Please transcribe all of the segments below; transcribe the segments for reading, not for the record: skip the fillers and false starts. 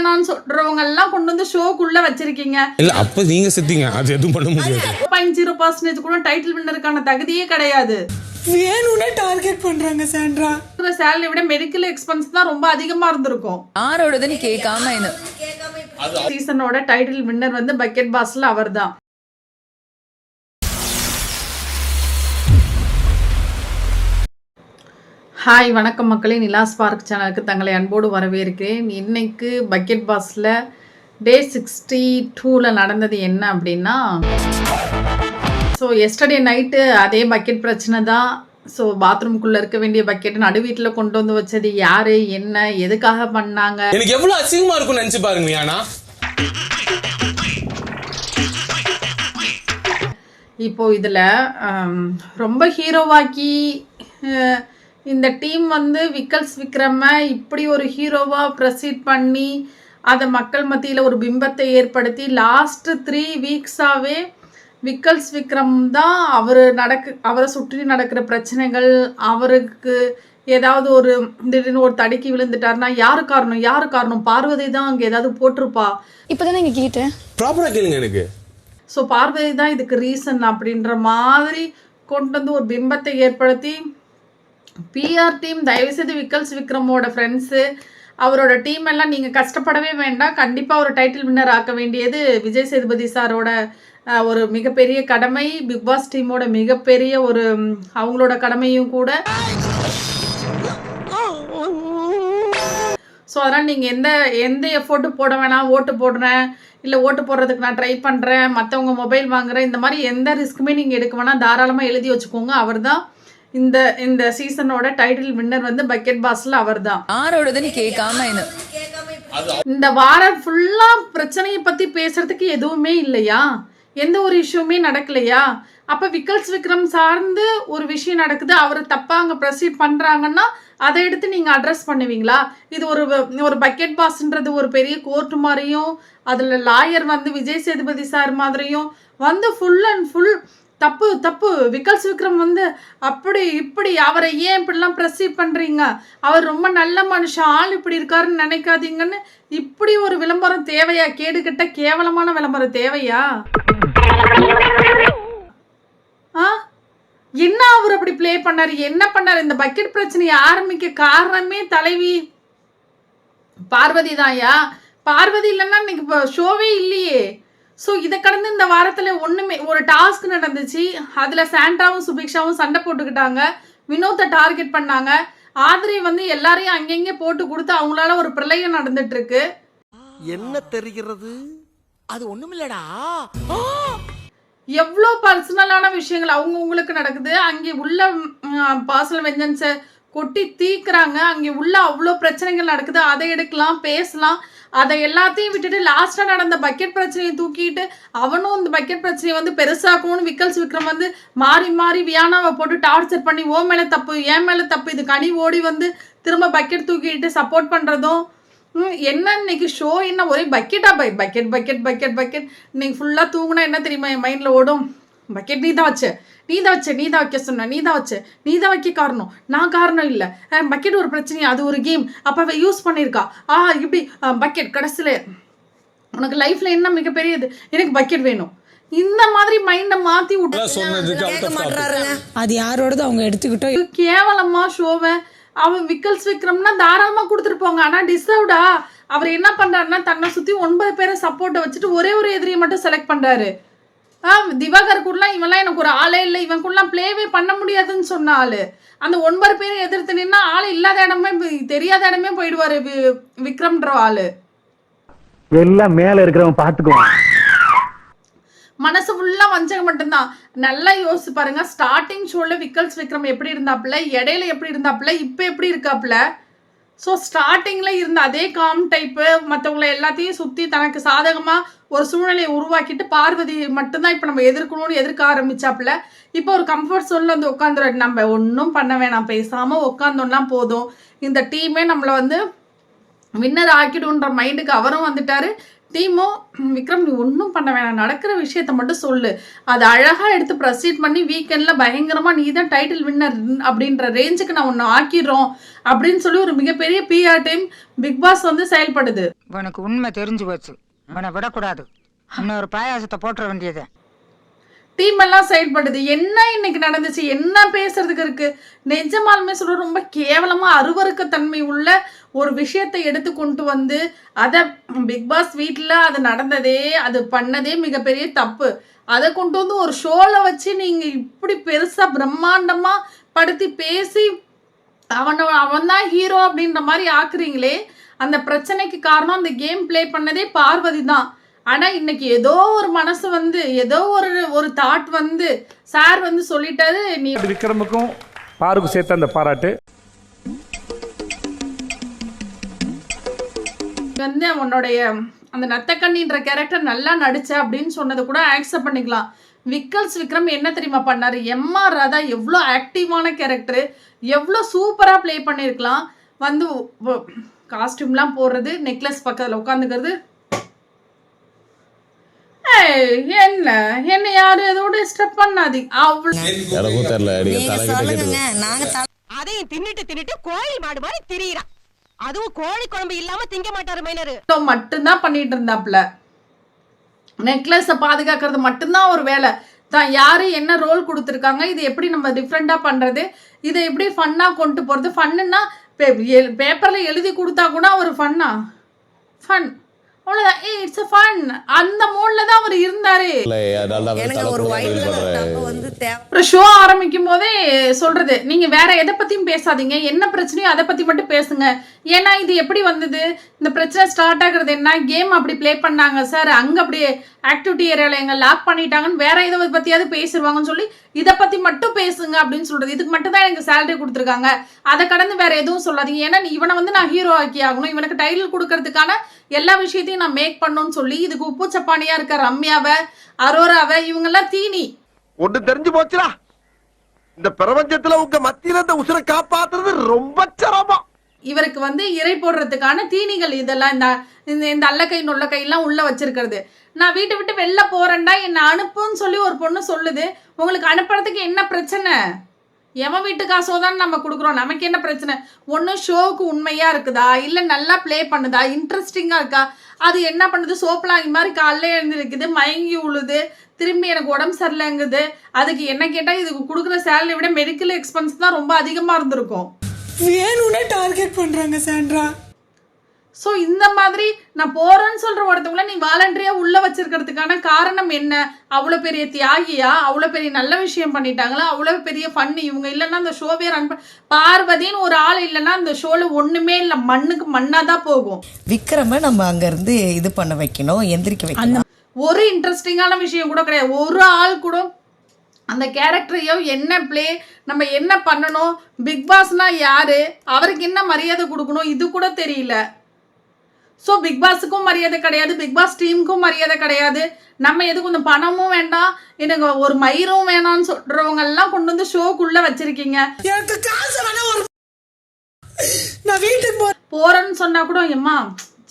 வேணாம்னு சொல்றவங்க எல்லாம் கொண்டு வந்து ஷோக்குள்ள வச்சிருக்கீங்க. இல்ல அப்ப நீங்க செத்தீங்க, அது எதுவும் பண்ண முடியாது. 0.0% கூட டைட்டில் வின்னருக்கான தகுதியே கிடையாது. வேணும்னா டார்கெட் பண்றாங்க சாண்ட்ரா. சேலரி விட மெடிக்கல் எக்ஸ்பென்ஸ் தான் ரொம்ப அதிகமா இருந்திருக்கும். யாரோடதுன்னு கேட்காம சீசனோட டைட்டில் வின்னர் வந்து பக்கெட் பாஸ்ல அவர்தான். ஹாய் வணக்கம் மக்களே, நிலாஸ் பார்க் சேனலுக்கு தங்களை அன்போடு வரவேற்கிறேன். இன்னைக்கு பக்கெட் பாஸில் டே 62ல் நடந்தது என்ன அப்படின்னா, ஸோ எஸ்டர்டே நைட்டு அதே பக்கெட் பிரச்சனை தான். ஸோ பாத்ரூம்குள்ளே இருக்க வேண்டிய பக்கெட் நடு வீட்டில் கொண்டு வந்து வச்சது யாரு, என்ன, எதுக்காக பண்ணாங்க? எனக்கு எவ்வளோ அசிங்கமாக இருக்கும்னு நினச்சி பாருங்க. ஆனா இப்போ இதில் ரொம்ப ஹீரோவாக்கி இந்த டீம் வந்து விக்கல்ஸ் விக்ரம இப்படி ஒரு ஹீரோவாக ப்ரொசீட் பண்ணி அதை மக்கள் மத்தியில் ஒரு பிம்பத்தை ஏற்படுத்தி லாஸ்ட்டு 3 வீக்ஸாகவே விக்கல்ஸ் விக்ரம் தான் அவரை சுற்றி நடக்கிற பிரச்சனைகள், அவருக்கு ஏதாவது ஒரு திடீர்னு ஒரு தடுக்கி விழுந்துட்டாருன்னா யாரு காரணம்? பார்வதி தான் அங்கே ஏதாவது போட்டிருப்பா. இப்போ தானே இங்கே கேட்டேன், ப்ராப்பராக கேளுங்க எனக்கு. ஸோ பார்வதி தான் இதுக்கு ரீசன் அப்படின்ற மாதிரி கொண்டு வந்து ஒரு பிம்பத்தை ஏற்படுத்தி பிஆர் டீம் தயவுசெய்து விக்கல்ஸ் விக்ரமோட ஃப்ரெண்ட்ஸு அவரோட டீம் எல்லாம் நீங்கள் கஷ்டப்படவே வேண்டாம். கண்டிப்பாக ஒரு டைட்டில் வின்னர் ஆக்க வேண்டியது விஜய் சேதுபதி சாரோட ஒரு மிகப்பெரிய கடமை, பிக் பாஸ் டீமோட மிகப்பெரிய ஒரு அவங்களோட கடமையும் கூட. ஸோ அதனால் நீங்கள் எந்த எஃபோர்ட்டும் போட வேணாம். ஓட்டு போடுறேன், இல்லை ஓட்டு போடுறதுக்கு நான் ட்ரை பண்ணுறேன், மற்றவங்க மொபைல் வாங்குறேன், இந்த மாதிரி எந்த ரிஸ்க்குமே நீங்கள் எடுக்க வேணாம். தாராளமாக எழுதி வச்சுக்கோங்க. அவர் தான் இந்த சீசனோட டைட்டில் வின்னர் வந்து பக்கெட் பாஸ்ல அவர் தான். யாரோடதுன்னு கேட்காம இந்த வாரம் ஃபுல்லா பிரச்சனையை பத்தி பேசுறதுக்கு எதுவுமே இல்லையா? எந்த ஒரு இஷ்யூமே நடக்கலையா? அப்ப விக்கல்ஸ் விக்ரம் சார்ந்து ஒரு விஷயம் நடக்குது, அவரை தப்பா அங்க ப்ரொசீட் பண்றாங்கன்னா அதை எடுத்து நீங்க அட்ரஸ் பண்ணுவீங்களா? இது ஒரு பக்கெட் பாஸ்ன்றது ஒரு பெரிய கோர்ட் மாதிரியும், அதுல லாயர் வந்து விஜய் சேதுபதி சார் மாதிரியும் வந்து ஃபுல் அண்ட் ஃபுல் தப்பு விக்கல்ஸ் விக்ரம் வந்து அப்படி இப்படி அவரை ஏன் இப்படிலாம் ப்ரொசீட் பண்ணுறீங்க, அவர் ரொம்ப நல்ல மனுஷன், ஆள் இப்படி இருக்காருன்னு நினைக்காதீங்கன்னு இப்படி ஒரு விளம்பரம் தேவையா? கேடுகட்ட கேவலமான விளம்பரம் தேவையா? என்ன அவர் அப்படி ப்ளே பண்ணார், என்ன பண்ணார்? இந்த பக்கெட் பிரச்சனையை ஆரம்பிக்க காரணமே தலைவி பார்வதி தான்யா. பார்வதி இல்லைன்னா இன்னைக்கு இப்போ ஷோவே இல்லையே. ஸோ இதை கடந்து இந்த வாரத்தில் ஒரு டாஸ்க் நடந்துச்சு. அதில் சாண்ட்ராவும் சுபிக்ஷாவும் சண்டை போட்டுக்கிட்டாங்க, வினோத்தை டார்கெட் பண்ணாங்க. ஆதிரி வந்து எல்லாரையும் அங்கங்கே போட்டு கொடுத்து அவங்களால ஒரு பிரளயம் நடந்துட்டு இருக்கு. என்ன தெரிகிறது? அது ஒண்ணுமில்லடா. எவ்வளோ பர்சனலான விஷயங்கள் அவங்களுக்கு நடக்குது. அங்கே உள்ள பர்சனல் வெஞ்சன்ஸை கொட்டி தீக்குறாங்க. அங்கே உள்ள அவ்வளோ பிரச்சனைகள் நடக்குது. அதை எடுக்கலாம், பேசலாம். அதை எல்லாத்தையும் விட்டுட்டு லாஸ்ட்டாக நடந்த பக்கெட் பிரச்சனையை தூக்கிட்டு அவனும் இந்த பக்கெட் பிரச்சனையை வந்து பெருசாக்கணும்னு விக்கல்ஸ் விக்ரம் வந்து மாறி வியானாவை போட்டு டார்ச்சர் பண்ணி ஓ மேலே தப்பு, ஏன் மேலே தப்பு, இது கனி ஓடி வந்து திரும்ப பக்கெட் தூக்கிட்டு சப்போர்ட் பண்ணுறதும் என்ன? இன்னைக்கு ஷோ என்ன ஒரே பக்கெட்டா? பக்கெட் இன்னைக்கு ஃபுல்லாக தூங்குனா என்ன தெரியுமா என் மைண்டில் ஓடும்? பக்கெட் நீ தான் வைக்க சொன்ன, நீ தான் வைக்க காரணம், நான் காரணம் இல்லை. பக்கெட் ஒரு பிரச்சனை, அது ஒரு கேம், அப்போ அவ யூஸ் பண்ணியிருக்கா. இப்படி பக்கெட் கடைசியில் உனக்கு லைஃப்ல என்ன மிகப்பெரியது, எனக்கு பக்கெட் வேணும். இந்த மாதிரி மைண்டை மாற்றி விட்டு அது யாரோடது அவங்க எடுத்துக்கிட்டோம். கேவலமா ஷோவை அவன் விக்கல்ஸ் விக்ரம்னா தாராளமாக கொடுத்துட்டு போங்க. ஆனால் டிசர்வ்டா அவர் என்ன பண்ணுறாருன்னா தன்னை சுற்றி 9 பேரை சப்போர்ட்டை வச்சுட்டு ஒரே ஒரு எதிரியை மட்டும் செலக்ட் பண்ணுறாரு. திவாகர் கூடலாம் இவெல்லாம் எனக்கு ஒரு ஆளே இல்லை, இவன் கூடலாம் பிளேவே பண்ண முடியாதுன்னு சொன்ன ஆளு அந்த 9 பேரை எதிர்த்து நின்னா ஆள் இல்லாத இடமே தெரியாத இடமே போயிடுவாரு விக்ரம்ன்ற ஆளு. எல்லாம் மேல இருக்கிறவன் பார்த்துக்குவான். மனசு ஃபுல்லா வஞ்சகம் மட்டும்தான். நல்லா யோசிச்சு பாருங்க. ஸ்டார்டிங் ஷோல விக்கல்ஸ் விக்ரம் எப்படி இருந்தாப்புல, இடையில எப்படி இருந்தாப்புல, இப்போ எப்படி இருக்காப்புல. ஸோ ஸ்டார்டிங்கில் இருந்த அதே காம் டைப்பு, மற்றவங்களை எல்லாத்தையும் சுற்றி தனக்கு சாதகமாக ஒரு சூழ்நிலையை உருவாக்கிட்டு பார்வதி மட்டும்தான் இப்போ நம்ம எதிர்க்க ஆரம்பிச்சாப்புல. இப்போ ஒரு கம்ஃபர்ட் ஜோனில் வந்து உட்காந்துரு, நம்ம ஒன்றும் பண்ண வேணாம், பேசாமல் உட்காந்தோன்னா போதும், இந்த டீமே நம்மளை வந்து வின்னர் ஆக்கிடுன்ற மைண்டுக்கு அவரும் வந்துட்டாரு, டீமோ விக்ரம் நீ ஒன்றும் பண்ண வேணாம், நடக்கிற விஷயத்த மட்டும் சொல்லு, அதை அழகாக எடுத்து ப்ரொசீட் பண்ணி வீக்கெண்டில் பயங்கரமாக நீ தான் டைட்டில் வின்னர் அப்படின்ற ரேஞ்சுக்கு நான் ஒன்று ஆக்கிடுறோம் அப்படின்னு சொல்லி ஒரு மிகப்பெரிய பிஆர் டீம் பிக் பாஸ் வந்து செயல்படுது. உனக்கு உண்மை தெரிஞ்சு போச்சு, உன்னை விடக்கூடாது, இன்னொரு பாயாசத்தை போட்டுற வேண்டியது. டீம் எல்லாம் செயல்படுது. என்ன இன்னைக்கு நடந்துச்சு, என்ன பேசுறதுக்கு இருக்கு? நிஜமாலுமே சொல்ற ரொம்ப கேவலமா அருவருக்கத்தன்மை உள்ள ஒரு விஷயத்தை எடுத்து கொண்டு வந்து அதை பிக் பாஸ் வீட்டில் அது நடந்ததே, அது பண்ணதே மிகப்பெரிய தப்பு. அதை கொண்டு வந்து ஒரு ஷோவில் வச்சு நீங்கள் இப்படி பெருசாக பிரம்மாண்டமாக படுத்தி பேசி அவன் தான் ஹீரோ அப்படின்ற மாதிரி ஆக்குறீங்களே. அந்த பிரச்சனைக்கு காரணம் அந்த கேம் ப்ளே பண்ணதே பார்வதி தான். ஆனால் இன்னைக்கு ஏதோ ஒரு மனசு வந்து ஏதோ ஒரு தாட் வந்து சார் வந்து சொல்லிட்டாரு. நீ விக்ரமுக்கும் பாருக்கும் சேர்த்த அந்த பாராட்டு வந்து உன்னுடைய அந்த நத்தக்கண்ணின்ற கேரக்டர் நல்லா நடிச்ச அப்படின்னு சொன்னது கூட ஆக்செப்ட் பண்ணிக்கலாம். விக்ரம் என்ன தெரியுமா பண்ணாரு? எம்ஆர் ராதா எவ்வளோ ஆக்டிவான கேரக்டர், எவ்வளோ சூப்பராக ப்ளே பண்ணியிருக்கலாம். வந்து காஸ்டியூம்லாம் போடுறது, நெக்லஸ் பக்கத்தில் உட்காந்துக்கிறது, என்ன யாரும் எதோட டிஸ்டர்ப் பண்ணாதீங்க. அதையும் தின்னுட்டு கோழி மாடு மாதிரி திரியிறான். அதுவும் கோழி குழம்பு இல்லாம திங்க மாட்டாரு மைனரு. மட்டும்தான் பண்ணிட்டு இருந்தாப்ல. நெக்லஸை பாதுகாக்கிறது மட்டும்தான் ஒரு வேலை தான். யாரு என்ன ரோல் கொடுத்துருக்காங்க, இது எப்படி நம்ம டிஃப்ரெண்டா பண்றது, இதை எப்படி ஃபன்னா கொண்டு போறது. ஃபன்னுன்னா பேப்பர்ல எழுதி கொடுத்தா கூட ஒரு ஃபன்னா ஃபன் அவ்வளோதான். இட்ஸ் ஃபன் அந்த மூட்ல தான் அவர் இருந்தாரு. அப்புறம் ஷோ ஆரம்பிக்கும் போதே சொல்றது, நீங்க வேற எதை பத்தியும் பேசாதீங்க, என்ன பிரச்சனையோ அதை பத்தி மட்டும் பேசுங்க. ஏன்னா இது எப்படி வந்தது, இந்த பிரச்சனை ஸ்டார்ட் ஆகுறது என்ன, கேம் அப்படி ப்ளே பண்ணாங்க சார், அங்க அப்படியே ஆக்டிவிட்டி ஏரியாவில் எங்க லாக் பண்ணிட்டாங்கன்னு வேற எதை பத்தியாவது பேசிடுவாங்கன்னு சொல்லி இதை பத்தி மட்டும் பேசுங்க அப்படின்னு சொல்றது. இதுக்கு மட்டும் தான் எனக்கு சேலரி கொடுத்துருக்காங்க, அதை கடந்து வேற எதுவும் சொல்லாதீங்க. ஏன்னா இவனை வந்து நான் ஹீரோ ஆக்கி ஆகணும், இவனுக்கு டைட்டில் கொடுக்கறதுக்கான எல்லா விஷயத்தையும் நான் மேக் பண்ணணும்னு சொல்லி இதுக்கு உப்பு சப்பானியா இருக்க ரம்யாவை, அரோராவை, இவங்கெல்லாம் தீனி. ஒன்று தெரிஞ்சு போச்சுடா, இந்த பிரபஞ்சத்துல உங்க மத்தியில இந்த உசுரை காப்பாத்துறது ரொம்ப சிரமம். இவருக்கு வந்து இறை போடுறதுக்கான தீனிகள் இதெல்லாம் இந்த அல்லக்கை நொல்லக்கையெல்லாம் உள்ள வச்சிருக்கிறது. நான் வீட்டை விட்டு வெளில போறேன்டா என்னை அனுப்புன்னு சொல்லி ஒரு பொண்ணு சொல்லுது. உங்களுக்கு அனுப்புறதுக்கு என்ன பிரச்சனை? எவன் வீட்டு காசோ தான் நம்ம கொடுக்குறோம், நமக்கு என்ன பிரச்சனை? ஒன்றும் ஷோவுக்கு உண்மையாக இருக்குதா, இல்லை நல்லா ப்ளே பண்ணுதா, இன்ட்ரெஸ்டிங்காக இருக்கா, அது என்ன பண்ணுது, சோப்பலாங்கி மாதிரி காலைல எழுந்திருக்குது, மயங்கி உழுது, திரும்பி எனக்கு உடம்பு சரியில்லைங்குது. அதுக்கு என்ன கேட்டால் இதுக்கு கொடுக்குற சேலரி விட மெடிக்கல் எக்ஸ்பென்ஸ் தான் ரொம்ப அதிகமாக இருந்திருக்கும். வேணும்னே டார்கெட் பண்றாங்க சாண்ட்ரா. ஸோ இந்த மாதிரி நான் போறேன்னு சொல்ற ஒருத்தவங்கள நீ வாலண்டரியா உள்ள வச்சிருக்கிறதுக்கான காரணம் என்ன? அவ்வளோ பெரிய தியாகியா, அவ்வளோ பெரிய நல்ல விஷயம் பண்ணிட்டாங்களா, அவ்வளோ பெரிய ஃபன்னு. இவங்க இல்லைன்னா அந்த ஷோவே ரன் பார்வதின்னு ஒரு ஆள் இல்லைன்னா அந்த ஷோல ஒண்ணுமே இல்லை, மண்ணுக்கு மண்ணா தான் போகும். விக்ரம நம்ம அங்க இருந்து இது பண்ண வைக்கணும், எந்திரிக்க வைக்கணும். ஒரு இன்ட்ரெஸ்டிங்கான விஷயம் கூட கிடையாது. ஒரு ஆள் கூட அந்த கேரக்டரையோ என்ன ப்ளே, நம்ம என்ன பண்ணணும், பிக் பாஸ்னா யாரு, அவருக்கு என்ன மரியாதை கொடுக்கணும், இது கூட தெரியல. ஸோ பிக் பாஸுக்கும் மரியாதை கிடையாது, பிக் பாஸ் டீமுக்கும் மரியாதை கிடையாது. நம்ம எதுக்கு கொஞ்சம் பணமும் வேண்டாம், எனக்கு ஒரு மயிரும் வேணாம்னு சொல்றவங்க எல்லாம் கொண்டு வந்து ஷோக்குள்ள வச்சிருக்கீங்க. எனக்கு காசு வேணா, நான் வீட்டுக்கு போறேன்னு சொன்னா கூட எம்மா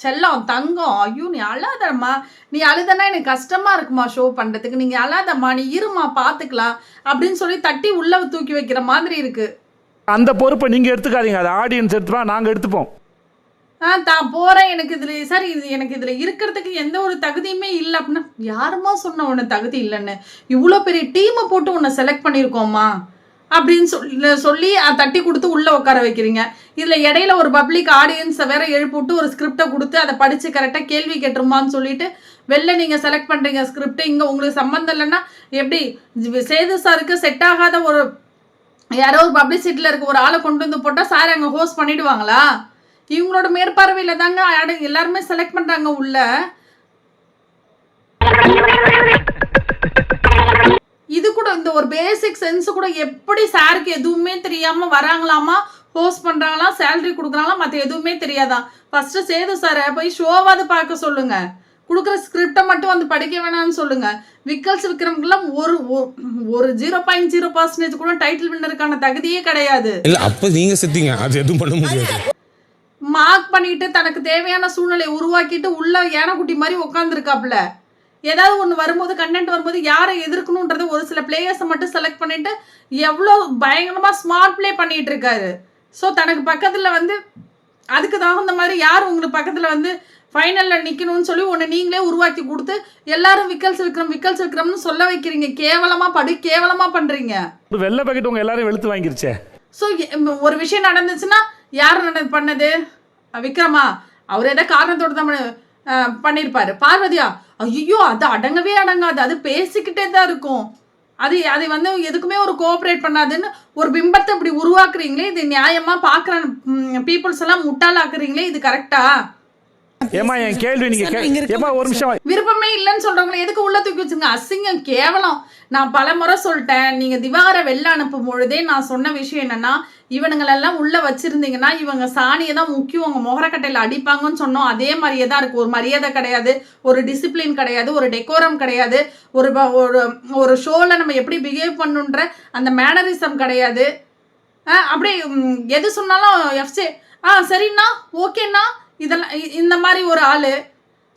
செல்லம் தங்கம், ஐயோ நீ அழாதம்மா, நீ அழுதனா எனக்கு கஷ்டமா இருக்குமா ஷோ பண்றதுக்கு, நீங்க அழாதம்மா, நீ இருமா பாத்துக்கலாம் அப்படின்னு சொல்லி தட்டி உள்ள தூக்கி வைக்கிற மாதிரி இருக்கு. அந்த பொறுப்பை நீங்க எடுத்துக்காதீங்க, அது ஆடியன்ஸ் எடுத்துப்பா, நாங்க எடுத்துப்போம். தான் போறேன், எனக்கு இதுல சார் இது எனக்கு இதுல இருக்கிறதுக்கு எந்த ஒரு தகுதியுமே இல்லை அப்படின்னா, யாருமா சொன்ன உன்னை தகுதி இல்லைன்னு, இவ்வளோ பெரிய டீமை போட்டு உன்னை செலக்ட் பண்ணியிருக்கோம்மா அப்படின்னு சொல்லி தட்டி கொடுத்து உள்ள உட்கார வைக்கிறீங்க. இதுல இடையில ஒரு பப்ளிக் ஆடியன்ஸை வேற எழுப்பிட்டு ஒரு ஸ்கிரிப்டை கொடுத்து அதை படிச்சு கரெக்டா கேள்வி கேட்டுருமான்னு சொல்லிட்டு வெளில நீங்க செலக்ட் பண்றீங்க ஸ்கிரிப்ட். இங்க உங்களுக்கு சம்மந்தம் இல்லைன்னா எப்படி? சேது சாருக்கு செட் ஆகாத ஒரு யாரோ ஒரு பப்ளிசிட்டில இருக்க ஒரு ஆளை கொண்டு வந்து போட்டா சார் அங்க ஹோஸ்ட் பண்ணிடுவாங்களா? இவங்களோட மேற்பார்வையில தாங்க எல்லாருமே செலக்ட் பண்றாங்க உள்ள. இது கூட இந்த ஒரு பேசிக் சென்ஸ் கூட எப்படி சாருக்கு எதுவுமே தெரியாம வராங்களாமா, ஹோஸ்ட் பண்றாங்களா, சேலரி கொடுக்குறாங்களா, மற்ற எதுவுமே தெரியாதான். ஃபர்ஸ்ட் சேது சாரை போய் ஷோவாவது பார்க்க சொல்லுங்க, கொடுக்குற ஸ்கிரிப்டை மட்டும் வந்து படிக்க வேணாம்னு சொல்லுங்க. விக்ரமுக்கெல்லாம் ஒரு 0.0% கூட டைட்டில் வின்னருக்கான தகுதியே கிடையாது. இல்ல அப்ப நீங்க செத்தீங்க, அது எதுவும் பண்ண முடியாது. மார்க் பண்ணிட்டு தனக்கு தேவையான சூழ்நிலையை உருவாக்கிட்டு உள்ள யானைக்குட்டி மாதிரி உட்காந்துருக்காப்புல. ஏதாவது ஒன்று வரும்போது கண்டென்ட் வரும்போது யாரை எதிர்க்கணுன்றது ஒரு சில பிளேயர்ஸை மட்டும் செலக்ட் பண்ணிட்டு எவ்வளோ பயங்கரமாக ஸ்மார்ட் ப்ளே பண்ணிட்டு இருக்காரு. ஸோ தனக்கு பக்கத்தில் வந்து அதுக்கு தகுந்த மாதிரி யார் உங்களுக்கு பக்கத்தில் வந்து ஃபைனலில் நிற்கணும்னு சொல்லி ஒன்று நீங்களே உருவாக்கி கொடுத்து எல்லாரும் விக்கல்ஸ் விக்ரம்னு சொல்ல வைக்கிறீங்க. கேவலமாக பண்ணுறீங்க. ஒரு வெள்ளை பாக்கெட் உங்க எல்லாரும் வெளுத்து வாங்கிருச்சே. ஸோ ஒரு விஷயம் நடந்துச்சுன்னா யார் பண்ணது? விக்ரமா? அவர் ஏதோ காரணத்தோடு தான் பண்ணியிருப்பாரு. பார்வதியா? ஐயோ அது அடங்கவே அடங்காது, அது பேசிக்கிட்டே தான் இருக்கும், அது வந்து எதுக்குமே ஒரு கோஆப்ரேட் பண்ணாதுன்னு ஒரு பிம்பத்தை இப்படி உருவாக்குறீங்களே, இது நியாயமா? பார்க்குற பீப்புள்ஸ் எல்லாம் முட்டாளாக்குறீங்களே, இது கரெக்டா? ஏமா என் கேள்வி நீங்க ஏமா ஒரு நிமிஷம். விருப்பமே இல்லைன்னு சொல்றவங்களை எதுக்கு உள்ள தூக்கி வச்சுங்க? அசிங்கம், கேவலம். நான் பல முறை சொல்லிட்டேன். நீங்க திவாகர வெளில அனுப்பும் பொழுதே நான் சொன்ன விஷயம் என்னன்னா, இவனுங்களெல்லாம் உள்ள வச்சிருந்தீங்கன்னா இவங்க சாணியை தான் முக்கியம், உங்க முகரக்கட்டையில அடிப்பாங்கன்னு சொன்னோம். அதே மாதிரியே தான் இருக்கு. ஒரு மரியாதை கிடையாது, ஒரு டிசிப்ளின் கிடையாது, ஒரு டெக்கோரம் கிடையாது, ஒரு ஷோல நம்ம எப்படி பிஹேவ் பண்ணுன்ற அந்த மேனரிசம் கிடையாது. அப்படியே எது சொன்னாலும் எஃப்சே சரிண்ணா ஓகேண்ணா, இதெல்லாம் இந்த மாதிரி ஒரு ஆளு.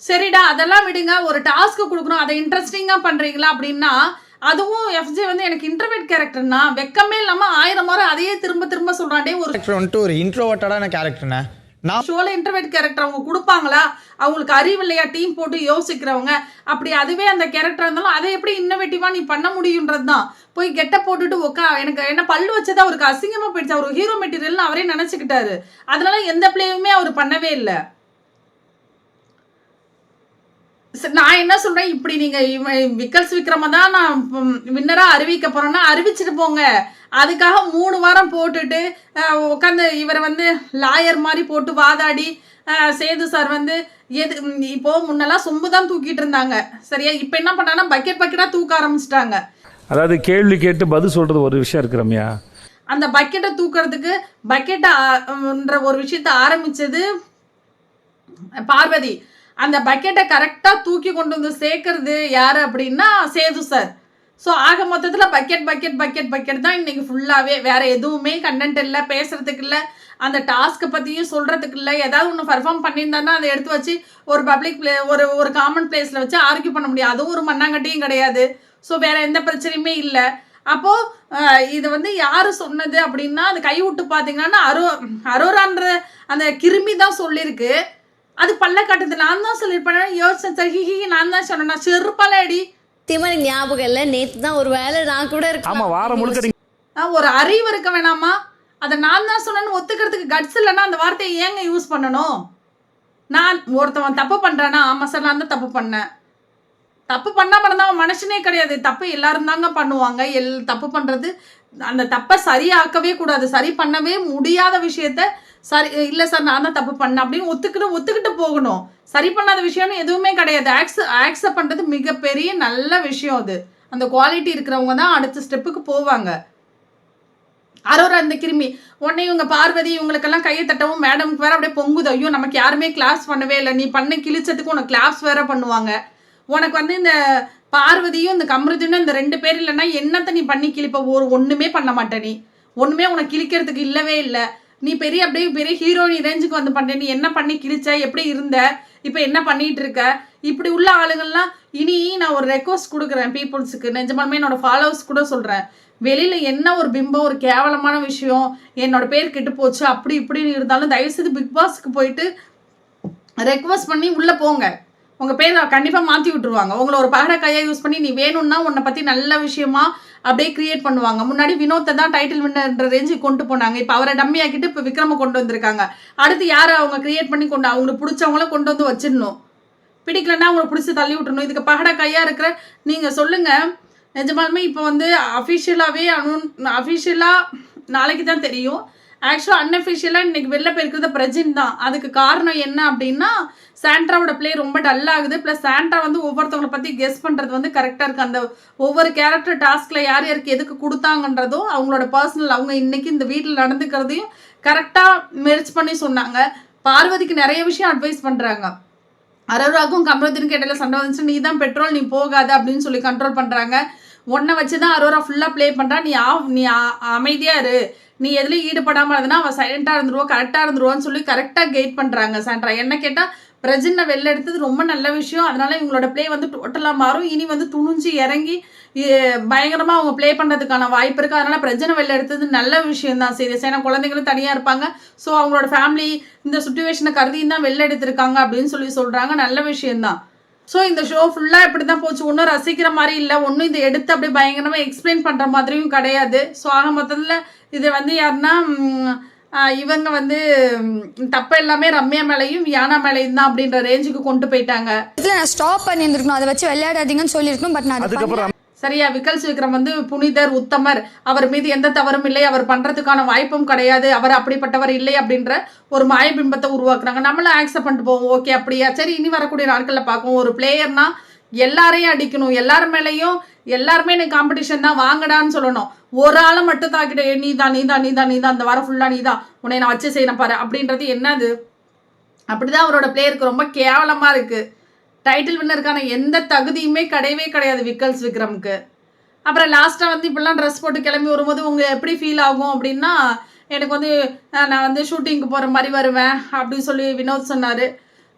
சரிடா அதெல்லாம் விடுங்க, ஒரு டாஸ்க்கு கொடுக்கணும், அதை இன்ட்ரெஸ்டிங்காக பண்ணுறீங்களா அப்படின்னா, அதுவும் எஃப்ஜே வந்து எனக்கு இன்ட்ரோவர்ட் கேரக்டர்னா வெக்கமே இல்லாமல் 1000 முறை அதையே திரும்ப சொல்கிறாண்டே. ஒரு இன்ட்ரோவர்ட்டான கேரக்டர்னா நான் ஷோவில் இன்ட்ரோவர்ட் கேரக்டர் அவங்க கொடுப்பாங்களா? அவங்களுக்கு அறிவு இல்லையா? டீம் போட்டு யோசிக்கிறவங்க. அப்படி அதுவே அந்த கேரக்டர் இருந்தாலும் அதை எப்படி இன்னோவேட்டிவாக நீ பண்ண முடியுன்றது தான். போய் கெட்ட போட்டுட்டு எனக்கு என்ன பல்லு வச்சதா அவருக்கு அசிங்கமாக போயிடுச்சு. அவர் ஹீரோ மெட்டீரியல்னு அவரே நினச்சிக்கிட்டாரு. அதனால எந்த பிளேயுமே அவர் பண்ணவே இல்லை. நான் என்ன சொல்றேன், இப்படி நீங்க விக்கல்ஸ் விக்ரம தான் நான் வின்னரா அறிவிக்க போறேன்னா அறிவிச்சிட்டு போங்க. அதுக்காக 3 வாரம் போட்டுட்டு உட்காந்து இவரை வந்து லாயர் மாதிரி போட்டு வாதாடி சேது சார் வந்து இப்போ முன்னெல்லாம் சொம்பு தான் தூக்கிட்டு இருந்தாங்க சரியா, இப்போ என்ன பண்ணாங்கன்னா பக்கெட்டா தூக்க ஆரம்பிச்சிட்டாங்க. அதாவது கேள்வி கேட்டு பதில் சொல்றது ஒரு விஷயம் இருக்கு ரம்யா. அந்த பக்கெட்டை தூக்குறதுக்கு பக்கெட்டன்ற ஒரு விஷயத்த ஆரம்பிச்சது பார்வதி. அந்த பக்கெட்டை கரெக்டாக தூக்கி கொண்டு வந்து சேர்க்கறது யார் அப்படின்னா சேது சார். ஸோ ஆக மொத்தத்தில் பக்கெட் தான் இன்னைக்கு ஃபுல்லாகவே. வேற எதுவுமே கண்டென்ட் இல்லை, பேசுறதுக்கு இல்லை, அந்த டாஸ்க்கை பற்றியும் சொல்கிறதுக்கு இல்லை. ஏதாவது ஒன்று பர்ஃபார்ம் பண்ணியிருந்தாருன்னா அதை எடுத்து வச்சு ஒரு பப்ளிக் ஒரு காமன் பிளேஸில் வச்சு ஆர்கியூ பண்ண முடியும். அதுவும் ஒரு மண்ணாங்கட்டியும் கிடையாது. ஸோ வேற எந்த பிரச்சனையுமே இல்லை. அப்போது இது வந்து யார் சொன்னது அப்படின்னா, அது கை விட்டு பார்த்தீங்கன்னா அரோரான்ற அந்த கிருமி தான் சொல்லியிருக்கு. அது பல்ல காட்டுது. நான் தான் சொல்லியிருப்பேன், யோசிச்சேன் சார், நான் தான் சொன்னேன். நான் செருப்பால அடி திமரி ஞாபகம் இல்லை, நேற்று தான் ஒரு வேலை நான் கூட இருக்கேன். ஒரு அறிவு இருக்க வேணாமா? அதை நான் தான் சொன்னேன்னு ஒத்துக்கிறதுக்கு கட்ஸ் இல்லைன்னா அந்த வார்த்தையை ஏங்க யூஸ் பண்ணணும்? நான் ஒருத்தவன் தப்பு பண்ணுறானா, ஆமாம் சார் நான் தான் தப்பு பண்ணேன். தப்பு பண்ணாமல் இருந்தால் அவன் மனுஷனே கிடையாது. தப்பு எல்லாரும் தாங்க பண்ணுவாங்க. தப்பு பண்ணுறது அந்த தப்பை சரியாக்கவே கூடாது. சரி பண்ணவே முடியாத விஷயத்த சரி இல்லை சார் நான் தான் தப்பு பண்ணேன் அப்படின்னு ஒத்துக்கிட்டு போகணும். சரி பண்ணாத விஷயம்னு எதுவுமே கிடையாது. ஆக்செப்ட் பண்ணுறது மிகப்பெரிய நல்ல விஷயம். அது அந்த குவாலிட்டி இருக்கிறவங்க தான் அடுத்த ஸ்டெப்புக்கு போவாங்க. அரோரா இந்த கிருமி உடனே இவங்க பார்வதி இவங்களுக்கெல்லாம் கையை தட்டவும் மேடம்க்கு வேற அப்படியே பொங்குது. ஐயோ நமக்கு யாருமே கிளாஸ் பண்ணவே இல்லை, நீ பண்ண கிழிச்சதுக்கு உனக்கு கிளாஸ் வேற பண்ணுவாங்க. உனக்கு வந்து இந்த பார்வதியும் இந்த கம்ருஜனும் இந்த 2 பேர் இல்லைன்னா என்னத்தை நீ பண்ணி கிழிப்ப? ஒன்றுமே பண்ண மாட்டேன். நீ ஒன்றுமே உனக்கு கிழிக்கிறதுக்கு இல்லவே இல்லை. நீ அப்படியே பெரிய ஹீரோயின் ரேஞ்சுக்கு வந்து பண்ண. நீ என்ன பண்ணி கிழிச்ச, எப்படி இருந்த, இப்போ என்ன பண்ணிட்டு இருக்க? இப்படி உள்ள ஆளுங்கள்லாம் இனி நான் ஒரு ரெக்வஸ்ட் கொடுக்குறேன் பீப்புள்ஸுக்கு, நிஜமாலுமே என்னோட ஃபாலோவர்ஸ் கூட சொல்கிறேன். வெளியில் என்ன ஒரு பிம்பம், ஒரு கேவலமான விஷயம், என்னோட பேர் கெட்டு போச்சு அப்படி இப்படின்னு இருந்தாலும் தயவுசெய்து பிக் பாஸ்க்கு போயிட்டு ரெக்வஸ்ட் பண்ணி உள்ளே போங்க. உங்கள் பேரை கண்டிப்பாக மாற்றி விட்டுருவாங்க. உங்களை ஒரு பகர கையாக யூஸ் பண்ணி நீ வேணும்னா உன்னை பற்றி நல்ல விஷயமா அப்படியே கிரியேட் பண்ணுவாங்க. முன்னாடி வினோத்தை தான் டைட்டில் வின்னர்ன்ற ரேஞ்சுக்கு கொண்டு போனாங்க. இப்போ அவரை டம்மி ஆக்கிட்டு இப்போ விக்ரம கொண்டு வந்திருக்காங்க. அடுத்து யாரை அவங்க கிரியேட் பண்ணி அவங்களுக்கு பிடிச்சவங்கள கொண்டு வந்து வச்சிடணும். பிடிக்கலன்னா அவங்களை பிடிச்சி தள்ளி விட்டுணும். இதுக்கு பகட கையாக இருக்கிற நீங்கள் சொல்லுங்கள். நிஜமாலுமே இப்போ வந்து அஃபிஷியலாக நாளைக்கு தான் தெரியும். ஆக்சுவலாக அன்அஃபிஷியலாக இன்றைக்கி வெளில போயிருக்கிறது பிரஜின் தான். அதுக்கு காரணம் என்ன அப்படின்னா, சாண்ட்ராவோட பிளே ரொம்ப டல்லாகுது. ப்ளஸ் சாண்ட்ரா வந்து ஒவ்வொருத்தவங்களை பற்றி கெஸ் பண்ணுறது வந்து கரெக்டாக இருக்குது. அந்த ஒவ்வொரு கேரக்டர் டாஸ்கில் யார் யாருக்கு எதுக்கு கொடுத்தாங்கன்றதும் அவங்களோட பர்சனல் அவங்க இன்றைக்கி இந்த வீட்டில் நடந்துக்கிறதையும் கரெக்டாக மெர்ச் பண்ணி சொன்னாங்க. பார்வதிக்கு நிறைய விஷயம் அட்வைஸ் பண்ணுறாங்க. அரோராவுக்கும் கம்ருதீனுக்கும் இடையில சண்டை வந்துச்சு, நீ தான் பெட்ரோல் நீ போகாத அப்படின்னு சொல்லி கண்ட்ரோல் பண்ணுறாங்க. உன்னை வச்சு தான் அரோரா ஃபுல்லாக ப்ளே பண்ணுறா, நீ அமைதியாக இரு, நீ எதுலேயும் ஈடுபடாமல் இருந்தனா அவள் சைலண்ட்டாக இருந்துருவா, கரெக்டாக இருந்துருவான்னு சொல்லி கரெக்டாக கைட் பண்ணுறாங்க சாண்ட்ரா. என்ன கேட்டால் பிரஜனை வெளில எடுத்தது ரொம்ப நல்ல விஷயம். அதனால இவங்களோட ப்ளே வந்து டோட்டலாக மாறும். இனி வந்து துணிஞ்சு இறங்கி பயங்கரமாக அவங்க ப்ளே பண்ணுறதுக்கான வாய்ப்பு இருக்குது. அதனால் பிரஜனை வெளில எடுத்தது நல்ல விஷயம் தான். சீரியஸாக ஏன்னா குழந்தைங்களும் தனியாக இருப்பாங்க. ஸோ அவங்களோட ஃபேமிலி இந்த சுச்சுவேஷனை கருதியும் தான் வெளில எடுத்திருக்காங்க அப்படின்னு சொல்லி சொல்கிறாங்க. நல்ல விஷயந்தான். ஸோ இந்த ஷோ ஃபுல்லாக இப்படி தான் போச்சு. ஒன்றும் ரசிக்கிற மாதிரி இல்லை, ஒன்றும் இதை எடுத்து அப்படியே பயங்கரமாக எக்ஸ்பிளைன் பண்ணுற மாதிரியும் கிடையாது. ஸோ ஆக மொத்தத்தில் இது வந்து யாருன்னா இவங்க வந்து தப்பு எல்லாமே ரம்யா மேலையும் வியானா மேலையும் தான் அப்படின்ற ரேஞ்சுக்கு கொண்டு போயிட்டாங்க. இதுல நான் ஸ்டாப் பண்ணியிருந்திருக்கணும், அதை வச்சு விளையாடாதீங்கன்னு சொல்லியிருக்கணும். பட் நான் அதுக்கப்புறம் சரியா, விக்கல்ஸ் விக்ரம் வந்து புனிதர், உத்தமர், அவர் மீது எந்த தவறும் இல்லை, அவர் பண்றதுக்கான வாய்ப்பும் கிடையாது, அவர் அப்படிப்பட்டவர் இல்லை அப்படின்ற ஒரு மாயபிம்பத்தை உருவாக்குறாங்க. நம்மளும் ஆக்செப்ட் பண்ணிட்டு போவோம். ஓகே அப்படியா, சரி இனி வரக்கூடிய நாட்களில் பார்க்கும். ஒரு பிளேயர்னா எல்லாரையும் அடிக்கணும், எல்லார் மேலேயும் எல்லாருமே எனக்கு காம்படிஷன் தான் வாங்கடான்னு சொல்லணும். ஒரு ஆளை மட்டும் தாக்கிட்ட நீ தான் அந்த வாரம் ஃபுல்லாக நீ தான், உன்னை நான் வச்சு செய்யணும் பாரு அப்படின்றது என்னது? அப்படிதான் அவரோட பிளேயருக்கு ரொம்ப கேவலமாக இருக்குது. டைட்டில் வின்னருக்கான எந்த தகுதியுமே கிடையவே கிடையாது விக்கல்ஸ் விக்ரமுக்கு. அப்புறம் லாஸ்ட்டாக வந்து இப்படிலாம் ட்ரெஸ் போட்டு கிளம்பி வரும்போது உங்களுக்கு எப்படி ஃபீல் ஆகும் அப்படின்னா, எனக்கு வந்து நான் வந்து ஷூட்டிங்க்கு போகிற மாதிரி வருவேன் அப்படின்னு சொல்லி வினோத் சொன்னார்.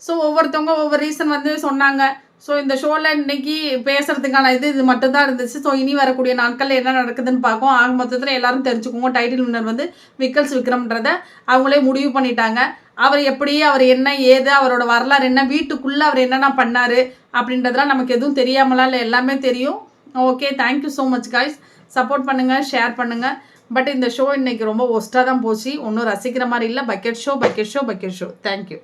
ஸோ ஒவ்வொருத்தவங்க ஒவ்வொரு ரீசன் வந்து சொன்னாங்க. ஸோ இந்த ஷோவில் இன்னைக்கு பேசுகிறதுக்கான இது மட்டும்தான் இருந்துச்சு. ஸோ இனி வரக்கூடிய நாட்களில் என்ன நடக்குதுன்னு பார்க்கும். ஆக மொத்தத்தில் எல்லாரும் தெரிஞ்சுக்கோங்க, டைட்டில் வின்னர் வந்து விக்கல்ஸ் விக்ரம்ன்றதை அவங்களே முடிவு பண்ணிட்டாங்க. அவர் எப்படி, அவர் என்ன ஏது, அவரோட வரலாறு என்ன, வீட்டுக்குள்ளே அவர் என்னென்ன பண்ணார் அப்படின்றதெல்லாம் நமக்கு எதுவும் தெரியாமலாம் இல்லை, எல்லாமே தெரியும். Okay, thank you so much guys. Support பண்ணுங்கள், ஷேர் பண்ணுங்கள். பட் இந்த ஷோ இன்னைக்கு ரொம்ப ஒஸ்ட்டாக தான் போச்சு. ஒன்றும் ரசிக்கிற மாதிரி இல்லை. Bucket show. தேங்க்யூ.